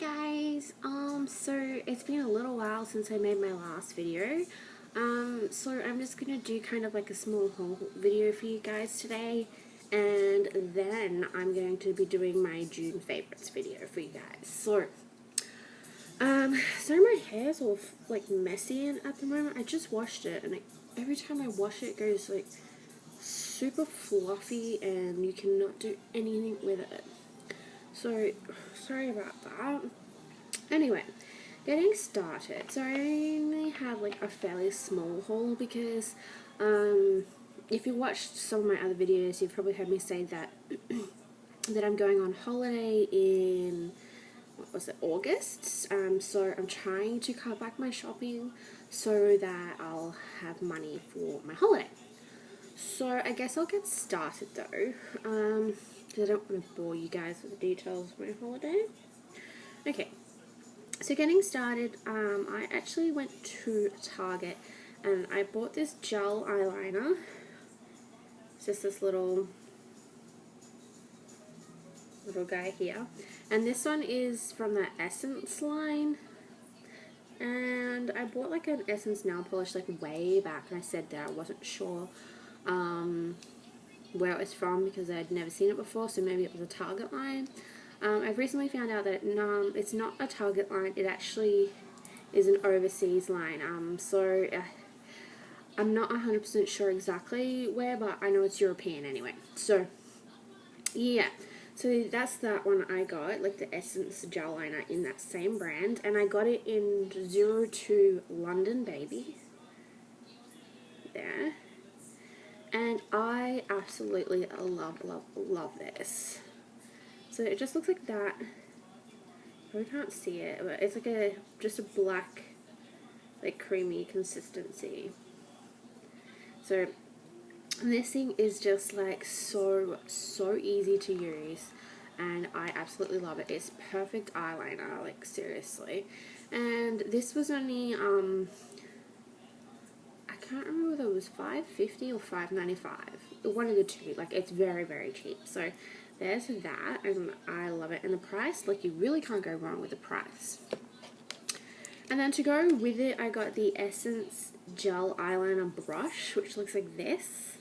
guys, so it's been a little while since I made my last video, so I'm just gonna do kind of like a small haul video for you guys today, and then I'm going to be doing my June favorites video for you guys. So my hair's all like messy at the moment. I just washed it, and every time I wash it, it goes like super fluffy, and you cannot do anything with it. So, sorry about that. Anyway, getting started. So I only have like a fairly small haul because if you watched some of my other videos, you've probably heard me say that that I'm going on holiday in, what was it, August. So I'm trying to cut back my shopping so that I'll have money for my holiday. So I guess I'll get started though, because I don't want to bore you guys with the details of my holiday. Okay, so getting started, I actually went to Target and I bought this gel eyeliner. It's just this little guy here, and this one is from the Essence line. And I bought like an Essence nail polish like way back, and I said that I wasn't sure where it was from because I'd never seen it before, so maybe it was a Target line. I've recently found out that it's not a Target line, it actually is an overseas line. So I'm not 100% sure exactly where, but I know it's European anyway. So yeah, so that's that one I got, like the Essence gel liner in that same brand, and I got it in 02 London Baby. There. And I absolutely love this. So it just looks like that. I can't see it, but it's like just a black, like creamy consistency. So this thing is just like so easy to use, and I absolutely love it. It's perfect eyeliner, like seriously. And this was only I can't remember whether it was $5.50 or $5.95. One of the two. Like, it's very cheap. So there's that, and I love it. And the price, like, you really can't go wrong with the price. And then to go with it, I got the Essence gel eyeliner brush, which looks like this.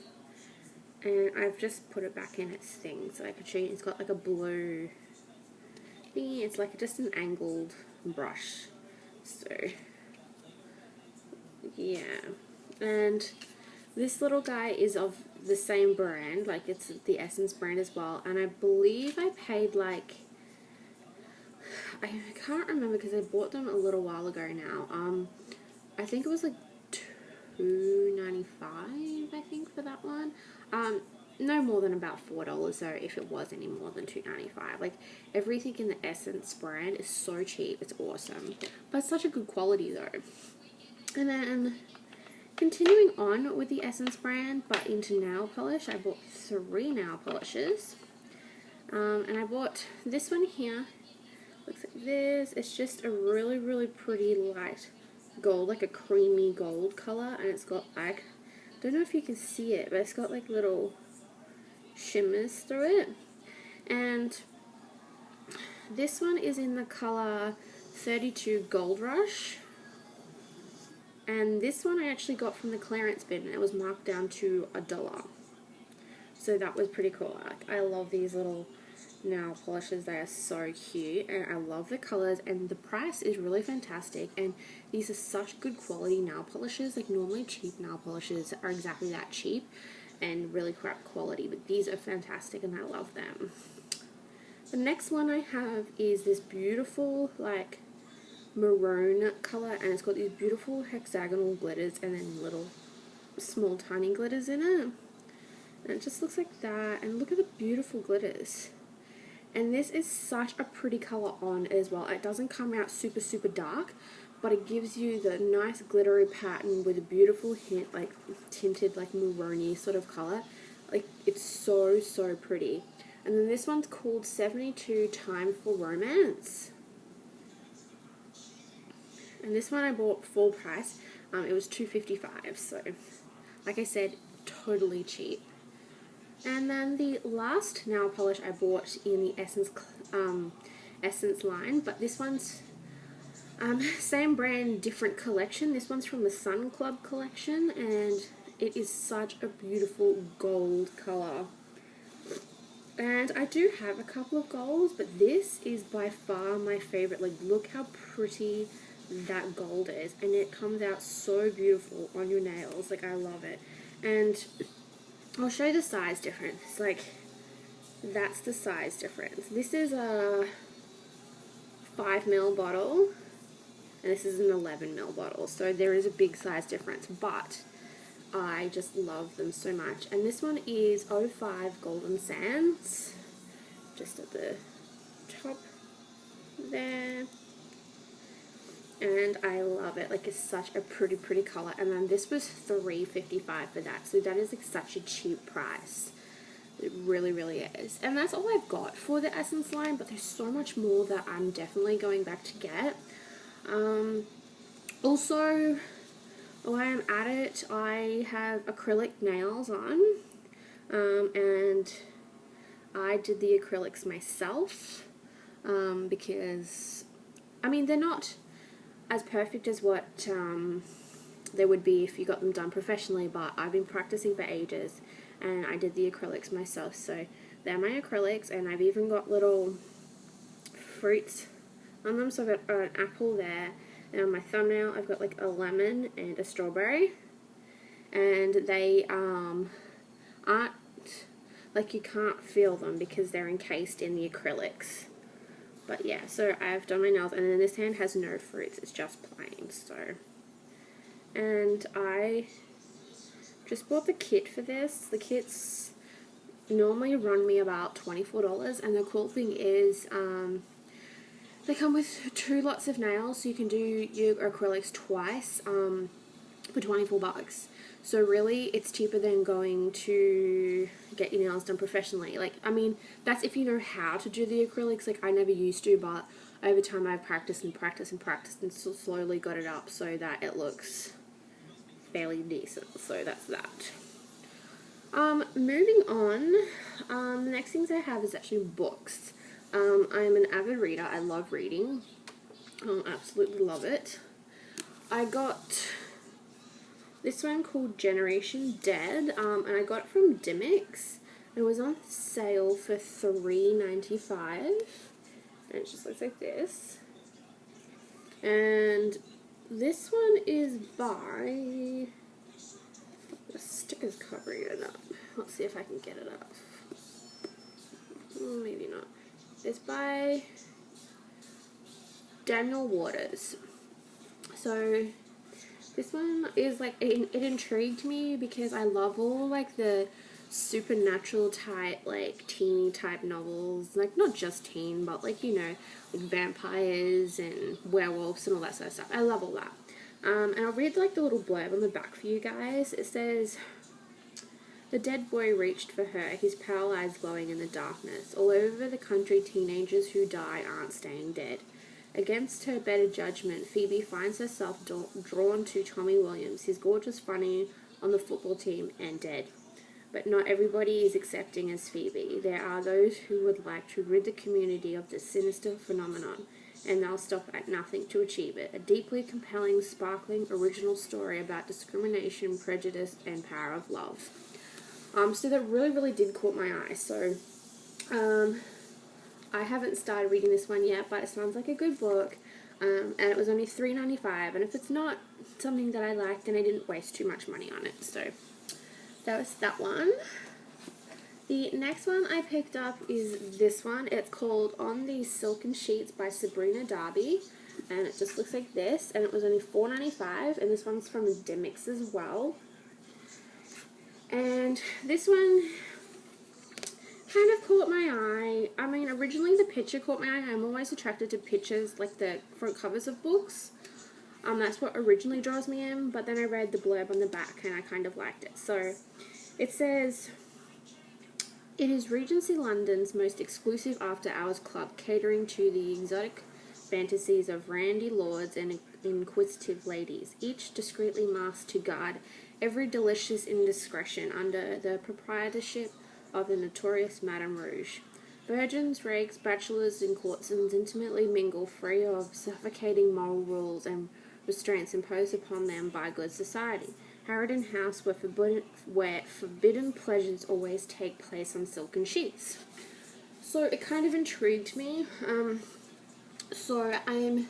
And I've just put it back in its thing so I could show you. It's got like a blue thingy. It's like just an angled brush. So yeah. And this little guy is of the same brand, like it's the Essence brand as well, and I believe I paid like, I can't remember because I bought them a little while ago now. I think it was like $2.95 I think for that one. No more than about $4 though, if it was any more than $2.95. Like, everything in the Essence brand is so cheap, it's awesome, but it's such a good quality though. And then continuing on with the Essence brand, but into nail polish, I bought 3 nail polishes. And I bought this one here. Looks like this. It's just a really pretty light gold, like a creamy gold color, and it's got like, don't know if you can see it, but it's got like little shimmers through it. And this one is in the color 32 Gold Rush. And this one I actually got from the clearance bin, and it was marked down to $1. So that was pretty cool. I love these little nail polishes. They are so cute, and I love the colors, and the price is really fantastic. And these are such good quality nail polishes. Like, normally cheap nail polishes are exactly that, cheap and really crap quality, but these are fantastic and I love them. The next one I have is this beautiful like maroon color, and it's got these beautiful hexagonal glitters and then little small tiny glitters in it, and it just looks like that. And look at the beautiful glitters, and this is such a pretty color on as well. It doesn't come out super dark, but it gives you the nice glittery pattern with a beautiful hint, like tinted like maroony sort of color. Like, it's so pretty. And then this one's called 72 Time for Romance. And this one I bought full price. It was $2.55, so like I said, totally cheap. And then the last nail polish I bought in the Essence Essence line, but this one's same brand, different collection. This one's from the Sun Club collection, and it is such a beautiful gold color. And I do have a couple of golds, but this is by far my favorite. Like, look how pretty that gold is, and it comes out so beautiful on your nails. Like, I love it. And I'll show you the size difference. Like, that's the size difference. This is a 5ml bottle, and this is an 11ml bottle, so there is a big size difference, but I just love them so much. And this one is 05 Golden Sands, just at the top there, and I love it. Like, it's such a pretty color. And then this was $3.55 for that, so that is like such a cheap price. It really is. And that's all I've got for the Essence line, but there's so much more that I'm definitely going back to get. Also, while I'm at it, I have acrylic nails on, and I did the acrylics myself, because, I mean, they're not as perfect as what they would be if you got them done professionally, but I've been practicing for ages, and I did the acrylics myself. So they're my acrylics, and I've even got little fruits on them. So I've got an apple there, and on my thumbnail I've got like a lemon and a strawberry, and they aren't, like, you can't feel them because they're encased in the acrylics. But yeah, so I've done my nails, and then this hand has no fruits, it's just plain. So, and I just bought the kit for this. The kits normally run me about $24, and the cool thing is they come with 2 lots of nails, so you can do your acrylics twice for $24. So really, it's cheaper than going to get your nails done professionally. Like, I mean, that's if you know how to do the acrylics. Like, I never used to, but over time I've practiced and slowly got it up so that it looks fairly decent. So that's that. Moving on, the next things I have is actually books. I'm an avid reader. I love reading. Absolutely love it. I got this one called Generation Dead, and I got it from Dimmicks. It was on sale for $3.95, and it just looks like this. And this one is by, the sticker's covering it up. Let's see if I can get it up. Maybe not. It's by Daniel Waters. So this one is like, it intrigued me because I love all like the supernatural type, like teeny type novels. Like, not just teen, but like, you know, like vampires and werewolves and all that sort of stuff. I love all that. And I'll read like the little blurb on the back for you guys. It says, "The dead boy reached for her, his pale eyes glowing in the darkness. All over the country, teenagers who die aren't staying dead. Against her better judgment, Phoebe finds herself drawn to Tommy Williams, his gorgeous funny on the football team, and dead. But not everybody is accepting as Phoebe. There are those who would like to rid the community of this sinister phenomenon, and they'll stop at nothing to achieve it. A deeply compelling, sparkling, original story about discrimination, prejudice, and power of love." So that really did caught my eye. So, I haven't started reading this one yet, but it sounds like a good book, and it was only $3.95, and if it's not something that I like, then I didn't waste too much money on it. So that was that one. The next one I picked up is this one. It's called On These Silken Sheets by Sabrina Darby, and it just looks like this, and it was only $4.95, and this one's from Dimmicks as well. And this one kind of caught my eye. I mean, originally the picture caught my eye. I'm always attracted to pictures, like the front covers of books. That's what originally draws me in, but then I read the blurb on the back and I kind of liked it. So it says, "It is Regency London's most exclusive after-hours club, catering to the exotic fantasies of randy lords and inquisitive ladies, each discreetly masked to guard every delicious indiscretion under the proprietorship of the notorious Madame Rouge. virgins, rakes, bachelors, and courtesans intimately mingle, free of suffocating moral rules and restraints imposed upon them by good society. Harrowden House, where forbidden pleasures always take place on silken sheets. So it kind of intrigued me. So I'm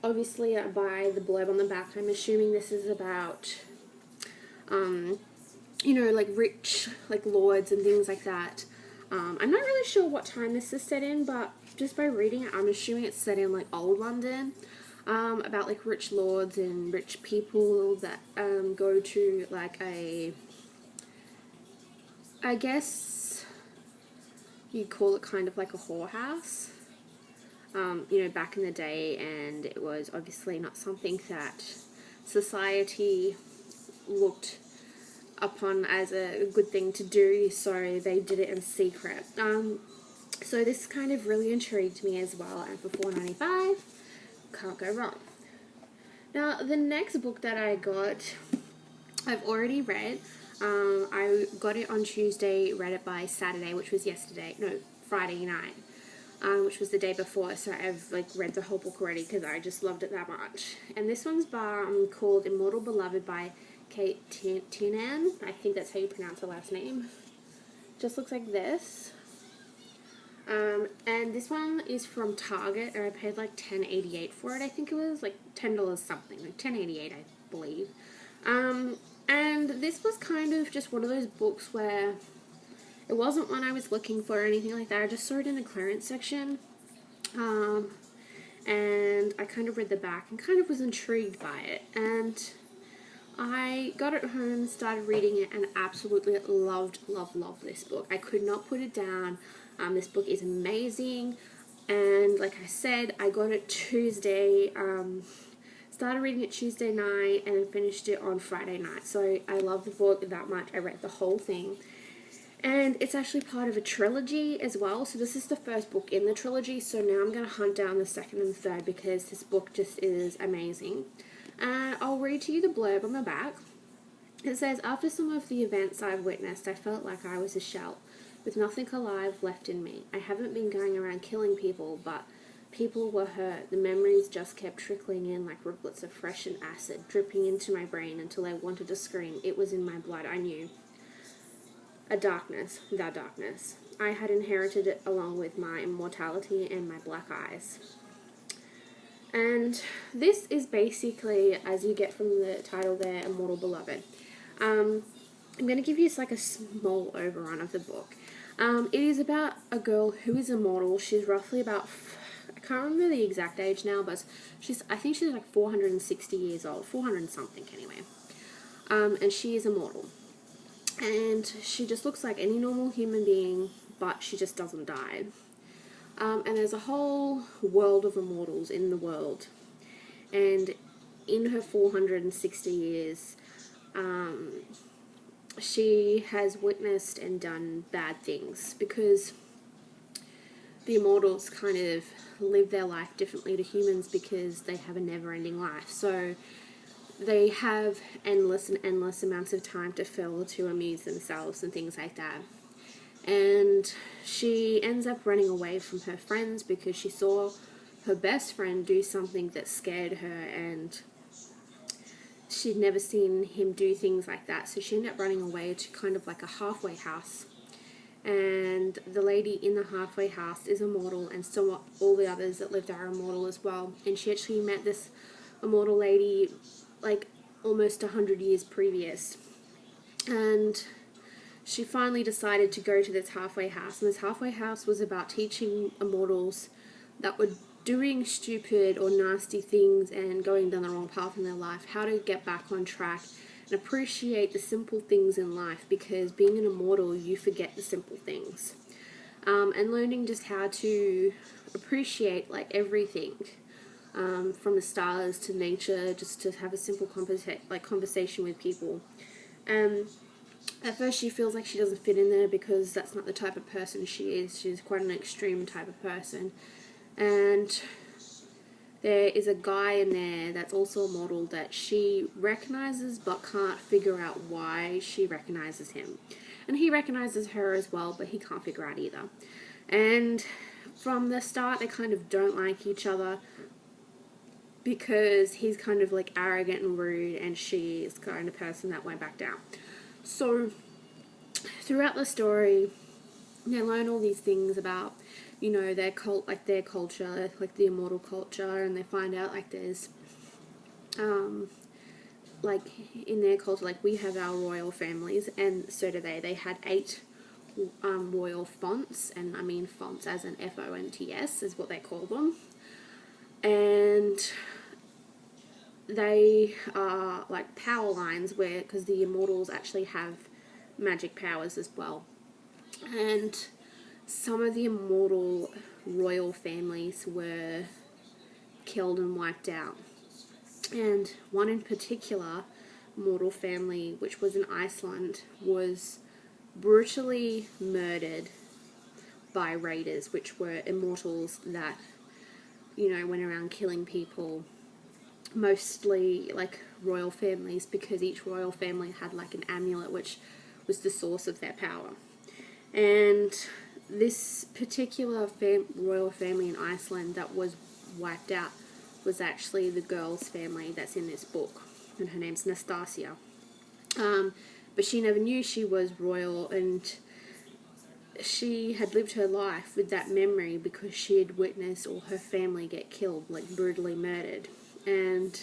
obviously by the blurb on the back, I'm assuming this is about, like rich, like lords and things like that. I'm not really sure what time this is set in, but just by reading it, I'm assuming it's set in like old London. About like rich lords and rich people that go to like I guess you'd call it kind of like a whorehouse, back in the day, and it was obviously not something that society looked upon as a good thing to do, so they did it in secret. So this kind of really intrigued me as well, and for $4.95, can't go wrong. Now, the next book that I got, I've already read. I got it on Tuesday, read it by Saturday, which was Friday night, which was the day before, so I've read the whole book already because I just loved it that much. And this one's called Immortal Beloved by cate Tiernan. I think that's how you pronounce her last name. Just looks like this. And this one is from Target, and I paid like $10.88 for it. I think it was like $10 something, like $10.88 I believe. And this was kind of just one of those books where it wasn't one I was looking for or anything like that. I just saw it in the clearance section, and I kind of read the back and kind of was intrigued by it, and I got it home, started reading it, and absolutely loved this book. I could not put it down. This book is amazing, and like I said, I got it Tuesday, started reading it Tuesday night, and then finished it on Friday night. So I love the book that much. I read the whole thing, and it's actually part of a trilogy as well. So this is the first book in the trilogy, so now I'm going to hunt down the second and the third because this book just is amazing. I'll read to you the blurb on the back. It says, after some of the events I've witnessed, I felt like I was a shell, with nothing alive left in me. I haven't been going around killing people, but people were hurt. The memories just kept trickling in like rivulets of fresh and acid, dripping into my brain until I wanted to scream. It was in my blood, I knew. A darkness, that darkness. I had inherited it along with my immortality and my black eyes. And this is basically, as you get from the title there, Immortal Beloved. I'm going to give you like a small overrun of the book. It is about a girl who is immortal. She's roughly about, I can't remember the exact age now, but I think she's like 460 years old, 400 something anyway. And she is immortal. And she just looks like any normal human being, but she just doesn't die. And there's a whole world of immortals in the world. And in her 460 years, she has witnessed and done bad things, because the immortals kind of live their life differently to humans because they have a never-ending life. So they have endless and endless amounts of time to fill to amuse themselves and things like that. And she ends up running away from her friends because she saw her best friend do something that scared her, and she'd never seen him do things like that. So she ended up running away to kind of like a halfway house. And the lady in the halfway house is immortal, and so all the others that live there are immortal as well. And she actually met this immortal lady like almost 100 years previous. And she finally decided to go to this halfway house. And this halfway house was about teaching immortals that were doing stupid or nasty things and going down the wrong path in their life how to get back on track and appreciate the simple things in life, because being an immortal, you forget the simple things. And learning just how to appreciate like everything, from the stars to nature, just to have a simple conversation with people. At first she feels like she doesn't fit in there because that's not the type of person she is. She's quite an extreme type of person. And there is a guy in there that's also immortal that she recognizes but can't figure out why she recognizes him. And he recognizes her as well, but he can't figure out either. And from the start, they kind of don't like each other because he's kind of like arrogant and rude, and she is the kind of person that won't back down. So throughout the story, they learn all these things about, you know, their their culture, like the immortal culture, and they find out like there's like in their culture, like we have our royal families, and so do they. They had 8 royal fonts, and I mean fonts as an FONTS is what they call them, and they are like power lines where, because the immortals actually have magic powers as well, and some of the immortal royal families were killed and wiped out, and one in particular, mortal family, which was in Iceland, was brutally murdered by raiders, which were immortals that, you know, went around killing people, mostly like royal families, because each royal family had like an amulet which was the source of their power. And this particular royal family in Iceland that was wiped out was actually the girl's family that's in this book, and her name's Nastasia. But she never knew she was royal, and she had lived her life with that memory because she had witnessed all her family get killed, like brutally murdered. And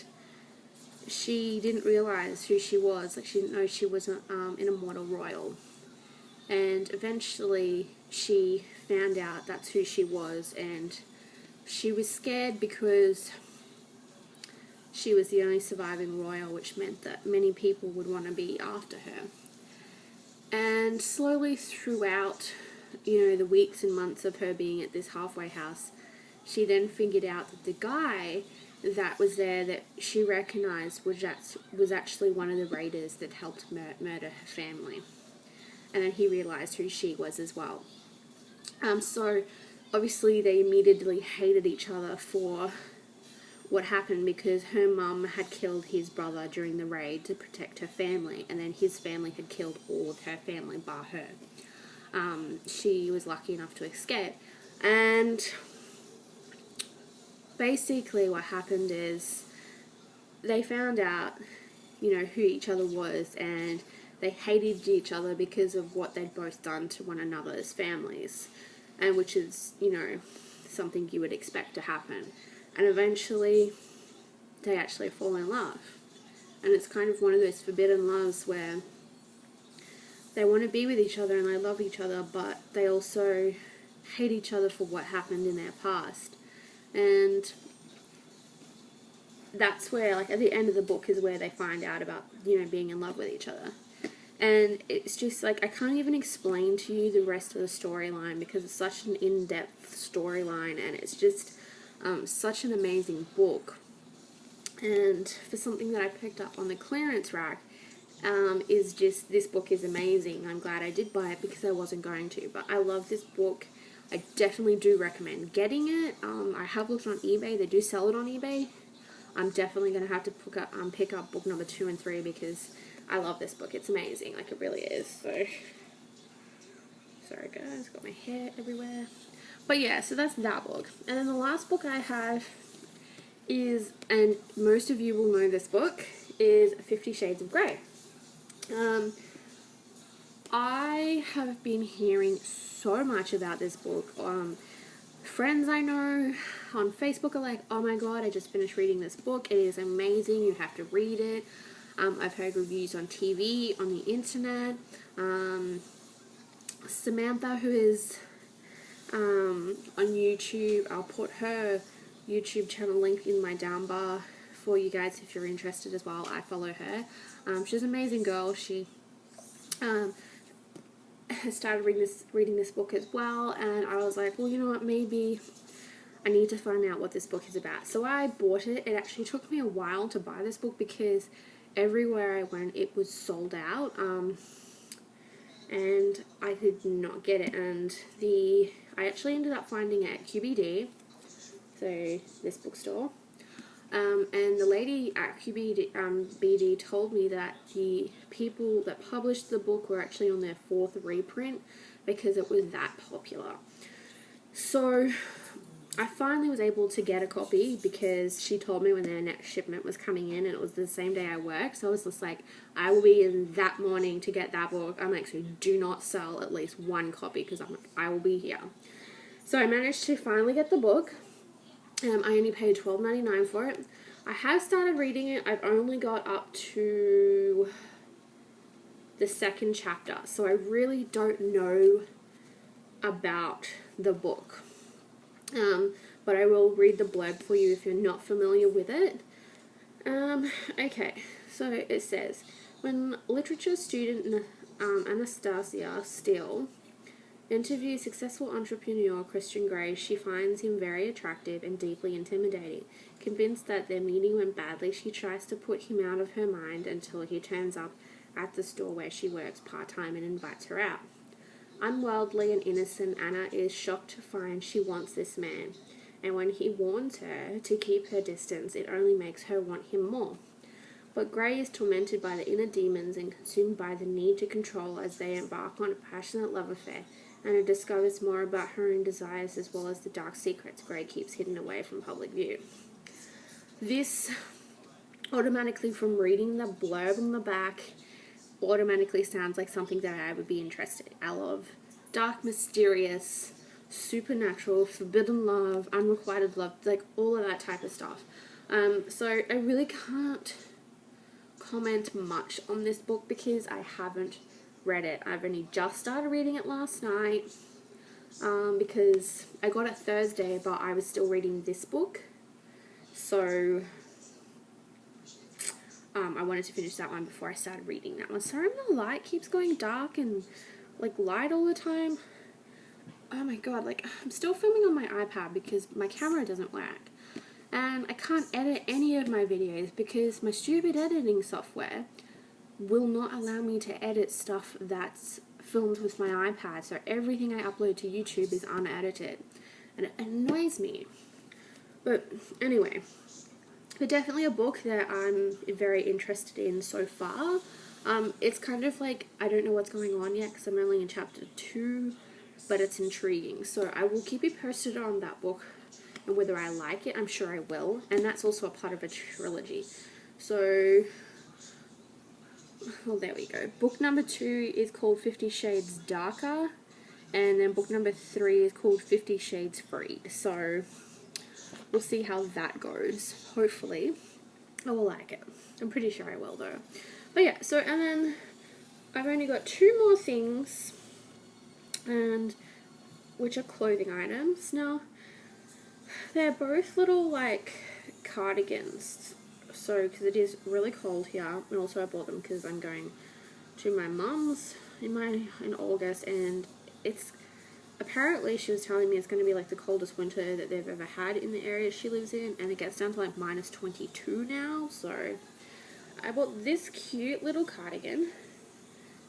she didn't realize who she was, like she didn't know she was an immortal royal. And eventually she found out that's who she was, and she was scared because she was the only surviving royal, which meant that many people would want to be after her. And slowly throughout, you know, the weeks and months of her being at this halfway house, she then figured out that the guy that was there that she recognized was actually one of the raiders that helped murder her family. And then he realized who she was as well. So obviously they immediately hated each other for what happened, because her mum had killed his brother during the raid to protect her family, and then his family had killed all of her family bar her. She was lucky enough to escape. And basically what happened is they found out, you know, who each other was, and they hated each other because of what they'd both done to one another's families, and which is, you know, something you would expect to happen. And eventually they actually fall in love, and it's kind of one of those forbidden loves where they want to be with each other and they love each other, but they also hate each other for what happened in their past. And that's where, like, at the end of the book is where they find out about, you know, being in love with each other. And it's just, like, I can't even explain to you the rest of the storyline because it's such an in-depth storyline, and it's just such an amazing book. And for something that I picked up on the clearance rack, is just, this book is amazing. I'm glad I did buy it because I wasn't going to, but I love this book. I definitely do recommend getting it. I have looked on eBay. They do sell it on eBay. I'm definitely going to have to pick up book number 2 and 3 because I love this book. It's amazing. Like, it really is. So, sorry guys, got my hair everywhere. But yeah, so that's that book. And then the last book I have is, and most of you will know this book, is 50 Shades of Grey. I have been hearing so much about this book. Friends I know on Facebook are like, oh my god, I just finished reading this book. It is amazing. You have to read it. I've heard reviews on TV, on the internet. Samantha, who is on YouTube, I'll put her YouTube channel link in my down bar for you guys if you're interested as well. I follow her. She's an amazing girl. She has started reading this book as well, and I was like, well, you know what, maybe I need to find out what this book is about. So I bought it. It actually took me a while to buy this book because everywhere I went it was sold out, and I could not get it, and I actually ended up finding it at QBD, so this bookstore. And the lady at QBD told me that the people that published the book were actually on their 4th reprint because it was that popular. So I finally was able to get a copy because she told me when their next shipment was coming in, and it was the same day I worked. So I was just like, I will be in that morning to get that book. I'm like, so do not sell at least one copy because I'm like, I will be here. So I managed to finally get the book. I only paid $12.99 for it. I have started reading it. I've only got up to the second chapter, so I really don't know about the book. But I will read the blurb for you if you're not familiar with it. Okay, so it says, when literature student Anastasia Steele interviews successful entrepreneur Christian Grey, she finds him very attractive and deeply intimidating. Convinced that their meeting went badly, she tries to put him out of her mind until he turns up at the store where she works part-time and invites her out. Unworldly and innocent, Anna is shocked to find she wants this man, and when he warns her to keep her distance, it only makes her want him more. But Grey is tormented by the inner demons and consumed by the need to control as they embark on a passionate love affair. Anna discovers more about her own desires as well as the dark secrets Grey keeps hidden away from public view. This automatically, from reading the blurb on the back, automatically sounds like something that I would be interested in. I love dark, mysterious, supernatural, forbidden love, unrequited love, like all of that type of stuff. So I really can't comment much on this book because I haven't read it. I've only just started reading it last night because I got it Thursday, but I was still reading this book. So I wanted to finish that one before I started reading that one. Sorry, the light keeps going dark and like light all the time. Oh my god, like I'm still filming on my iPad because my camera doesn't work. And I can't edit any of my videos because my stupid editing software will not allow me to edit stuff that's filmed with my iPad. So everything I upload to YouTube is unedited. And it annoys me. But anyway, but definitely a book that I'm very interested in so far. It's kind of like, I don't know what's going on yet because I'm only in chapter 2, but it's intriguing. So I will keep you posted on that book and whether I like it. I'm sure I will. And that's also a part of a trilogy. So, well, there we go. Book number 2 is called 50 Shades Darker. And then book number 3 is called 50 Shades Freed. So we'll see how that goes. Hopefully I will like it. I'm pretty sure I will though. But yeah, so and then I've only got 2 more things, and which are clothing items. Now they're both little like cardigans. So because it is really cold here, and also I bought them because I'm going to my mum's in August, and it's apparently, she was telling me it's going to be like the coldest winter that they've ever had in the area she lives in, and it gets down to like minus 22 now. So I bought this cute little cardigan.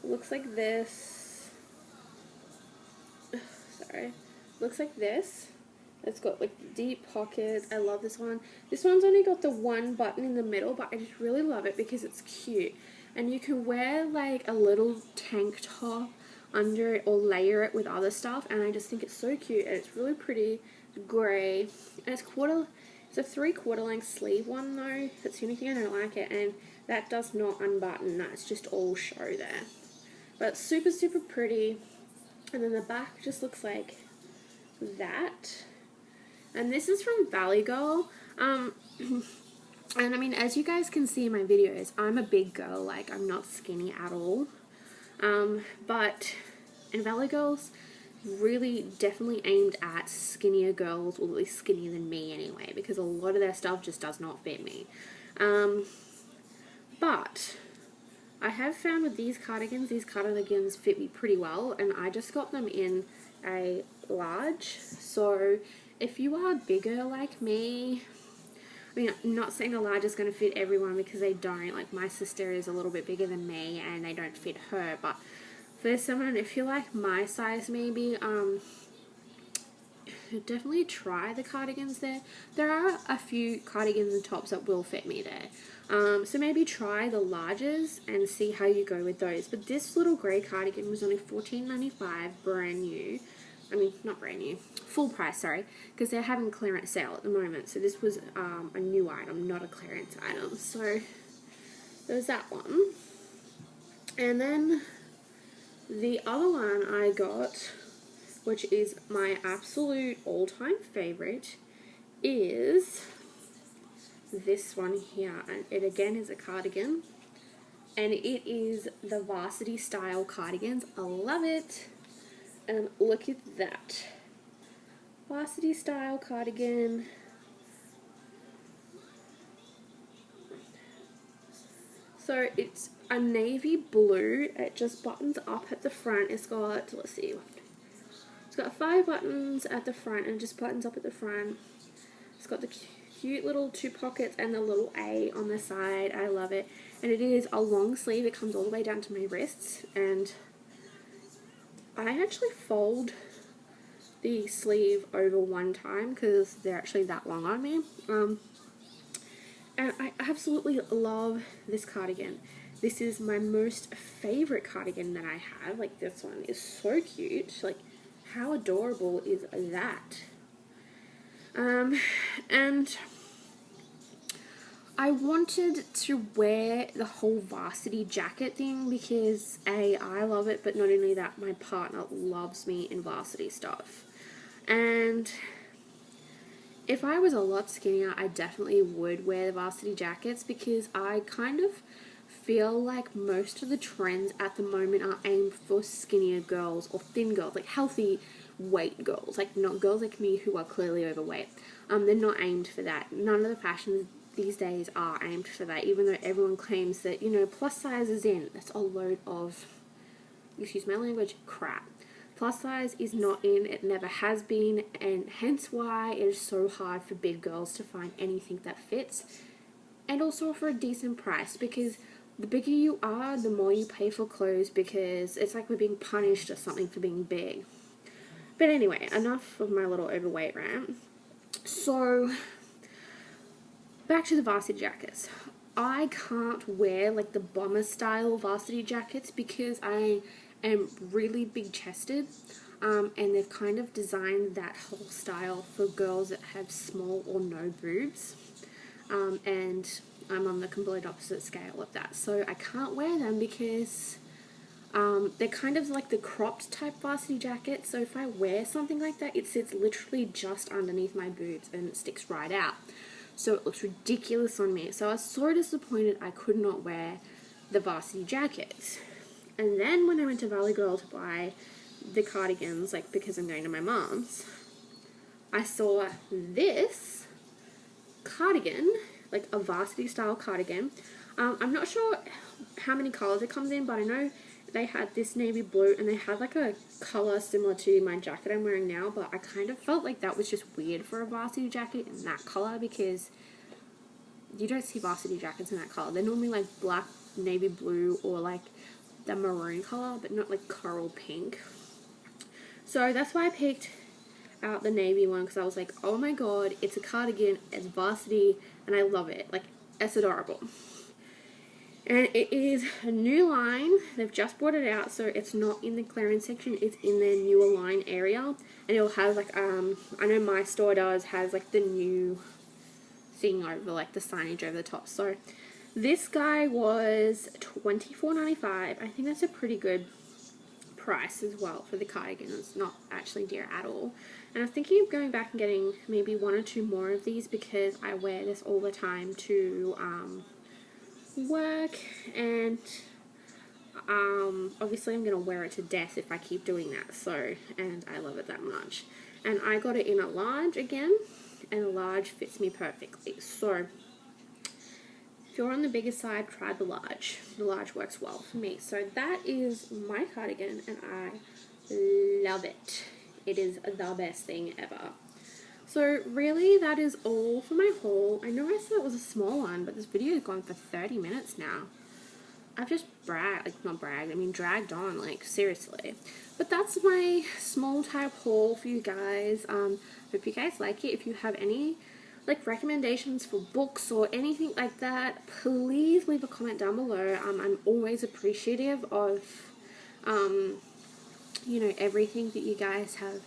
It looks like this. Sorry. Looks like this. It's got like deep pockets. I love this one. This one's only got the one button in the middle, but I just really love it because it's cute. And you can wear like a little tank top under it or layer it with other stuff, and I just think it's so cute, and it's really pretty. It's grey, and it's a 3/4 length sleeve one though. That's the only thing I don't like it, and that does not unbutton. That's just all show there, but it's super super pretty. And then the back just looks like that, and this is from Valley Girl. And I mean, as you guys can see in my videos, I'm a big girl, like I'm not skinny at all. But in Valley Girls, really definitely aimed at skinnier girls, or at least skinnier than me anyway, because a lot of their stuff just does not fit me. But I have found with these cardigans fit me pretty well, and I just got them in a large. So if you are bigger like me, I mean, I'm not saying a large is going to fit everyone because they don't. Like, my sister is a little bit bigger than me and they don't fit her. But for someone, if you like my size maybe, definitely try the cardigans there. There are a few cardigans and tops that will fit me there. So maybe try the larges and see how you go with those. But this little grey cardigan was only $14.95, brand new. I mean, not brand new, full price, sorry, because they're having clearance sale at the moment. So this was a new item, not a clearance item. So there's that one. And then the other one I got, which is my absolute all-time favorite, is this one here. And it again is a cardigan. And it is the varsity style cardigans. I love it. And look at that. Varsity style cardigan. So it's a navy blue. It just buttons up at the front. It's got, let's see, it's got 5 buttons at the front and just buttons up at the front. It's got the cute little 2 pockets and the little A on the side. I love it. And it is a long sleeve. It comes all the way down to my wrists. And I actually fold the sleeve over one time because they're actually that long on me. And I absolutely love this cardigan. This is my most favorite cardigan that I have. Like, this one is so cute. Like, how adorable is that? And I wanted to wear the whole varsity jacket thing because A, I love it, but not only that, my partner loves me in varsity stuff. And if I was a lot skinnier, I definitely would wear the varsity jackets because I kind of feel like most of the trends at the moment are aimed for skinnier girls or thin girls, like healthy weight girls, like not girls like me who are clearly overweight. They're not aimed for that. None of the fashions these days are aimed for that, even though everyone claims that, you know, plus size is in. That's a load of, excuse my language, crap. Plus size is not in, it never has been, and hence why it is so hard for big girls to find anything that fits, and also for a decent price, because the bigger you are, the more you pay for clothes, because it's like we're being punished or something for being big. But anyway, enough of my little overweight rant. So, back to the varsity jackets. I can't wear like the bomber style varsity jackets because I am really big chested, and they've kind of designed that whole style for girls that have small or no boobs, and I'm on the complete opposite scale of that, so I can't wear them because they're kind of like the cropped type varsity jacket. So if I wear something like that, it sits literally just underneath my boobs and it sticks right out, so it looks ridiculous on me. So I was so disappointed I could not wear the varsity jackets. And then when I went to Valley Girl to buy the cardigans, like because I'm going to my mom's, I saw this cardigan, like a varsity style cardigan. I'm not sure how many colors it comes in, but I know they had this navy blue and they had like a color similar to my jacket I'm wearing now, but I kind of felt like that was just weird for a varsity jacket in that color because you don't see varsity jackets in that color. They're normally like black, navy blue, or like the maroon color, but not like coral pink. So that's why I picked out the navy one, because I was like, oh my god, it's a cardigan, it's varsity, and I love it. Like, it's adorable. And it is a new line. They've just brought it out, so it's not in the clearance section, it's in their newer line area. And it'll have like, I know my store does, has like the new thing over, like the signage over the top. So this guy was $24.95. I think that's a pretty good price as well for the cardigan. It's not actually dear at all. And I'm thinking of going back and getting maybe 1 or 2 more of these because I wear this all the time to work, and obviously I'm going to wear it to death if I keep doing that. So, and I love it that much. And I got it in a large again, and a large fits me perfectly. So if you're on the bigger side, try the large. The large works well for me. So that is my cardigan, and I love it. It is the best thing ever. So really, that is all for my haul. I know I said it was a small one, but this video has gone for 30 minutes now. I've just dragged on, like, seriously. But that's my small type haul for you guys. Hope you guys like it. If you have any like recommendations for books or anything like that, please leave a comment down below. I'm always appreciative of you know, everything that you guys have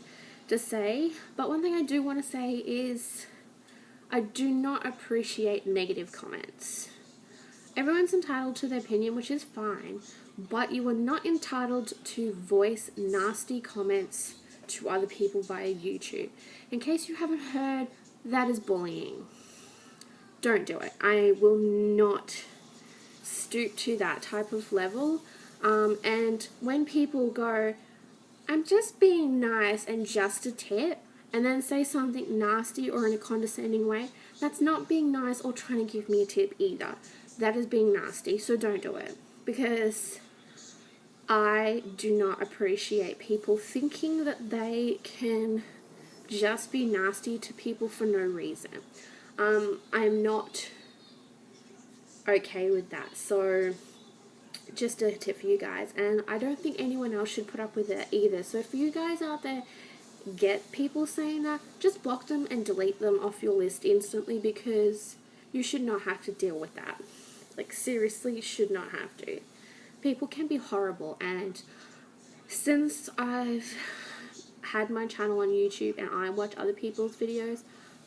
to say. But one thing I do want to say is I do not appreciate negative comments. Everyone's entitled to their opinion, which is fine, but you are not entitled to voice nasty comments to other people via YouTube. In case you haven't heard, that is bullying. Don't do it. I will not stoop to that type of level. And when people go, I'm just being nice and just a tip, and then say something nasty or in a condescending way, that's not being nice or trying to give me a tip either. That is being nasty, so don't do it. Because I do not appreciate people thinking that they can just be nasty to people for no reason. I'm not okay with that. So just a tip for you guys, and I don't think anyone else should put up with it either. So if you guys out there get people saying that, just block them and delete them off your list instantly, because you should not have to deal with that. Like, seriously, you should not have to. People can be horrible, and since I've had my channel on YouTube and I watch other people's videos,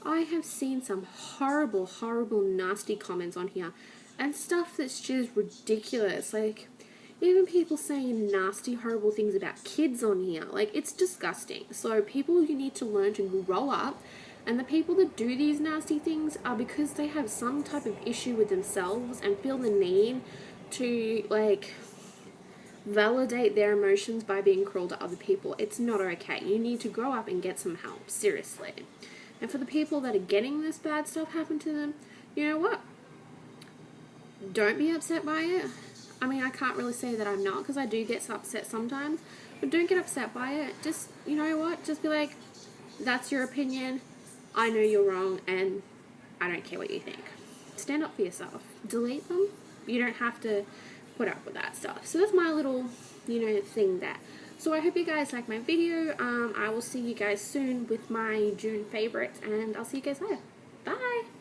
I have seen some horrible, horrible, nasty comments on here, and stuff that's just ridiculous. Like, even people saying nasty, horrible things about kids on here. Like, it's disgusting. So people, you need to learn to grow up. And the people that do these nasty things are because they have some type of issue with themselves and feel the need to, like, validate their emotions by being cruel to other people. It's not okay. You need to grow up and get some help. Seriously. And for the people that are getting this bad stuff happen to them, you know what? Don't be upset by it. I mean, I can't really say that I'm not, because I do get upset sometimes. But don't get upset by it. Just, you know what? Just be like, that's your opinion. I know you're wrong, and I don't care what you think. Stand up for yourself. Delete them. You don't have to put up with that stuff. So that's my little, thing there. So I hope you guys like my video. I will see you guys soon with my June favorites, and I'll see you guys later. Bye!